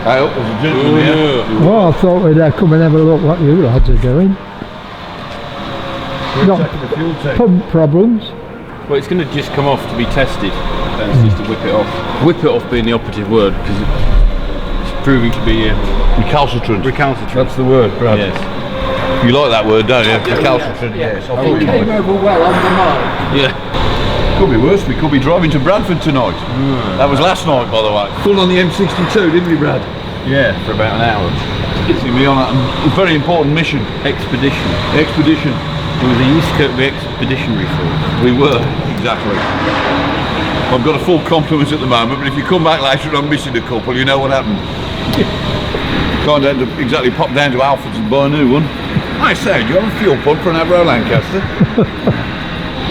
Hey, up, there's a gentleman here. Oh, I thought we'd come and have a look what you lads are doing. We're Not checking the fuel tank. pump problems. Well, it's going to just come off to be tested. Then it's just to whip it off. Whip it off being the operative word because it's proving to be Recalcitrant. recalcitrant. That's the word, Brad. Yes. You like that word, don't you? Recalcitrant. Yes. I thought you Came might. over well on the mind. Yeah. Could be worse. We could be driving to Bradford tonight. That was last night, by the way. Full on the M62, didn't we, Brad? Yeah, for about an hour. Getting me on a very important mission. Expedition. Expedition. It was the East Kirkby Expeditionary Force. We were, exactly. I've got a full complement at the moment, but if you come back later and I'm missing a couple, you know what happened. Can't end up exactly pop down to Alfred's and buy a new one. I say, do you have a fuel pump for an Avro Lancaster?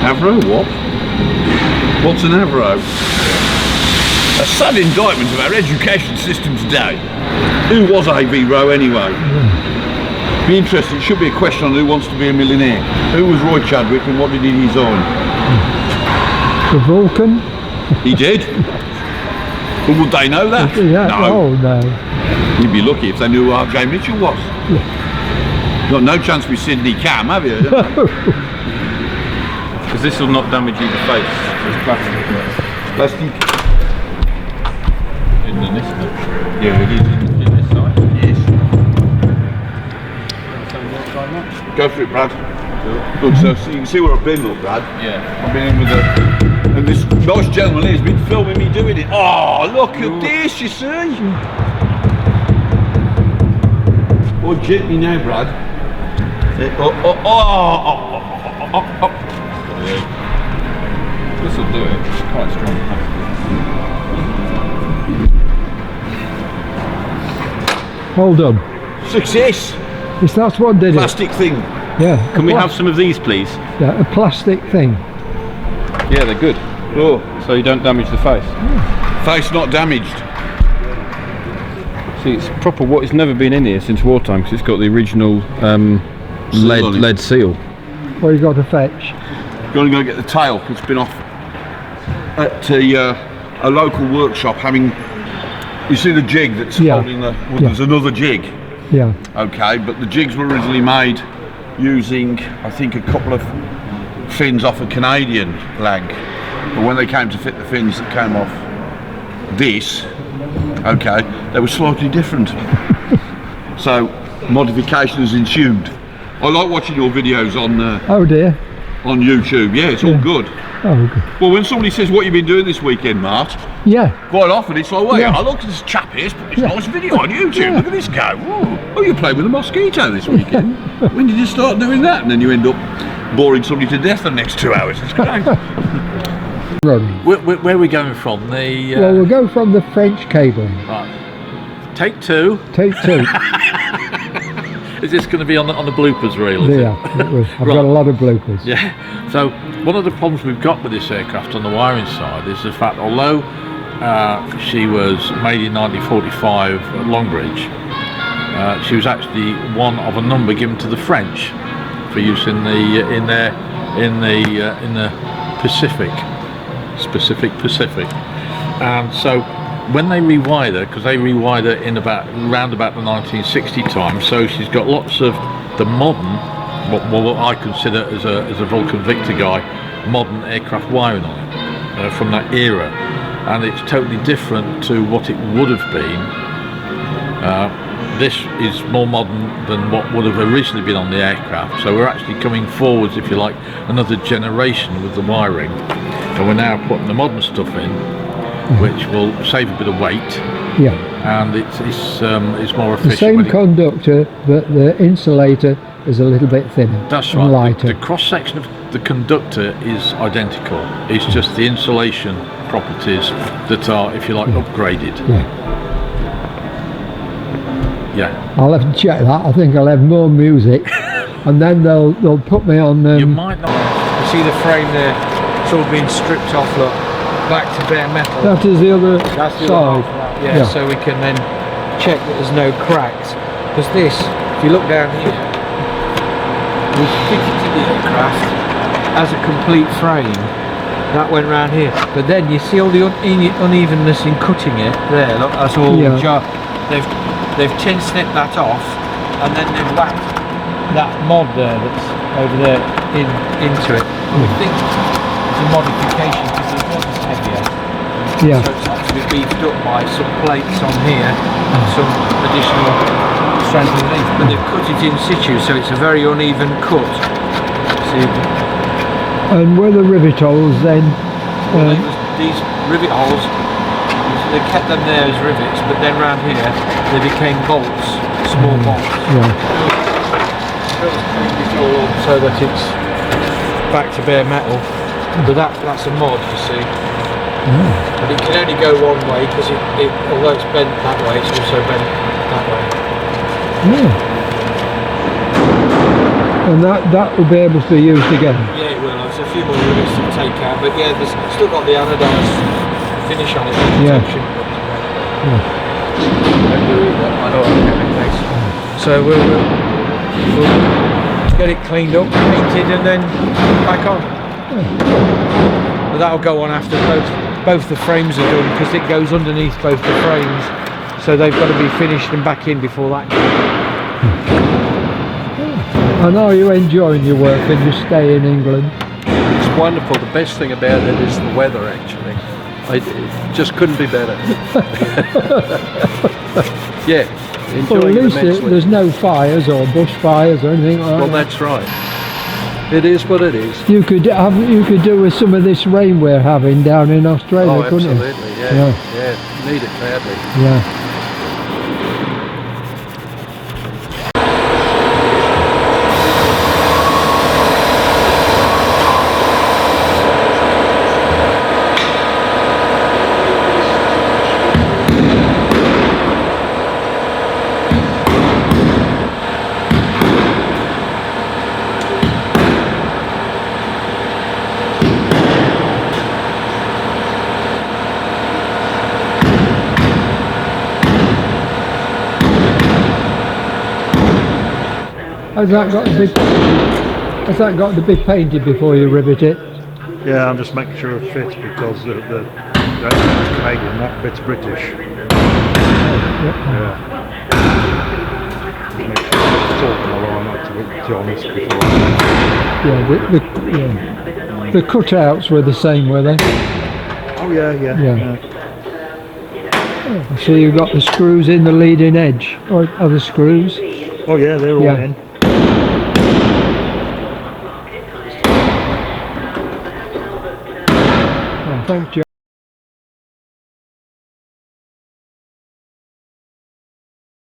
Avro what? What's an Avro? A sad indictment of our education system today. Who was Avro anyway? Be interesting, it should be a question on who wants to be a millionaire. Who was Roy Chadwick and what did he design? The Vulcan. He did? But would they know that? Yeah. No. Oh no. You'd be lucky if they knew who R.J. Mitchell was. Got no chance with Sydney Cam, have you? Because this will not damage you in the face. It's plastic. Plastic. Isn't it this one? Yeah, it is. In this side? Yes. Go for it, Brad. Good, so you can see where I've been, look, Brad. Yeah. I've been in with a... And this nice gentleman here has been filming me doing it. Oh, look at this, you see? Oh, gently now, Brad. Oh. This will do it. It's quite strong plastic. Hold on. Success! Yes, that's what did Plastic thing. it. Yeah. Can we have some of these, please? Yeah, a plastic thing. Yeah, they're good. Oh, So you don't damage the face. face not damaged. See, it's proper. What it's never been in here since wartime because it's got the original Seal on it. lead seal. What you got to fetch? Going to go get the tail. It's been off at a local workshop having. You see the jig that's holding the. Well, there's another jig. Yeah. Okay, but the jigs were originally made using, I think, a couple of fins off a Canadian lag. But when they came to fit the fins that came off this, okay, they were slightly different. So modification has ensued. I like watching your videos on Oh dear. on YouTube. Yeah, it's all good. Oh good. Well, when somebody says, what you been doing this weekend, Mart? Yeah. Quite often it's like, wait, Yeah. I look at this chap here, he's put this nice video on YouTube, look at this guy. Whoa. Oh, you're playing with a mosquito this weekend. When did you start doing that? And then you end up boring somebody to death the next 2 hours. It's great. Run. Where are we going from? The Well, we'll go from the French cable. right. Take two. Take two. Is this going to be on the bloopers reel? Is Yeah. it? I've got a lot of bloopers. Yeah. So one of the problems we've got with this aircraft on the wiring side is the fact, although she was made in 1945 at Longbridge, she was actually one of a number given to the French for use in the Pacific, and so when they rewire her, because they rewire her in around about the 1960 time, so she's got lots of the modern, what I consider as a Vulcan Victor guy, modern aircraft wiring on it from that era, and it's totally different to what it would have been. This is more modern than what would have originally been on the aircraft, so we're actually coming forwards, if you like, another generation with the wiring, and we're now putting the modern stuff in, which will save a bit of weight. Yeah. And it's more efficient. The same conductor, but the insulator is a little bit thinner. That's and right. lighter. The cross section of the conductor is identical. It's just the insulation properties that are, if you like, upgraded. Yeah. Yeah. I'll have to check that. I think I'll have more music, and then they'll put me on. You might not. You see the frame there? It's all been stripped off. Look, back to bare metal. That is the other That's the side. other half of that. Yeah, so we can then check that there's no cracks. Because this, if you look down here, we fitted to the aircraft as a complete frame. That went round here. But then you see all the unevenness in cutting it. There, look, that's all they've tin snipped that off, and then they've whacked that mod there that's over there into it. We think it's a modification because the mod is heavier. Yeah. So it's actually beefed up by some plates on here and some additional strength underneath. But they've cut it in situ, so it's a very uneven cut. See, And were the rivet holes then? these rivet holes, they kept them there as rivets, but then round here they became bolts, small bolts. Yeah. So that it's back to bare metal. But that's a mod, you see. But it can only go one way because although it's bent that way, it's also bent that way. And that will be able to be used again. Yeah, it will. There's a few more rivets to take out, but yeah, there's still got the anodised finish on it. Yeah. So we'll get it cleaned up, painted, and then back on. But that'll go on after both the frames are done, because it goes underneath both the frames, so they've got to be finished and back in before that. And are you enjoying your work and you stay in England? It's wonderful. The best thing about it is the weather, actually. It just couldn't be better. Yeah, Well, enjoying at it least immensely. there's no fires or bushfires or anything like Well, that. that's right. It is what it is. You could do with some of this rain we're having down in Australia, Oh, couldn't you? absolutely. Yeah, yeah. Need it badly. Yeah. Has that got to be painted before you rivet it? Yeah, I'm just making sure it fits because the that's Canadian, that bit's British. Yeah. Just make sure it's talking along, to be honest, before. Yeah, the cutouts were the same, were they? Oh yeah. So you've got the screws in the leading edge, or are the screws? Oh yeah, they're all Yeah. in. Oh, thank you.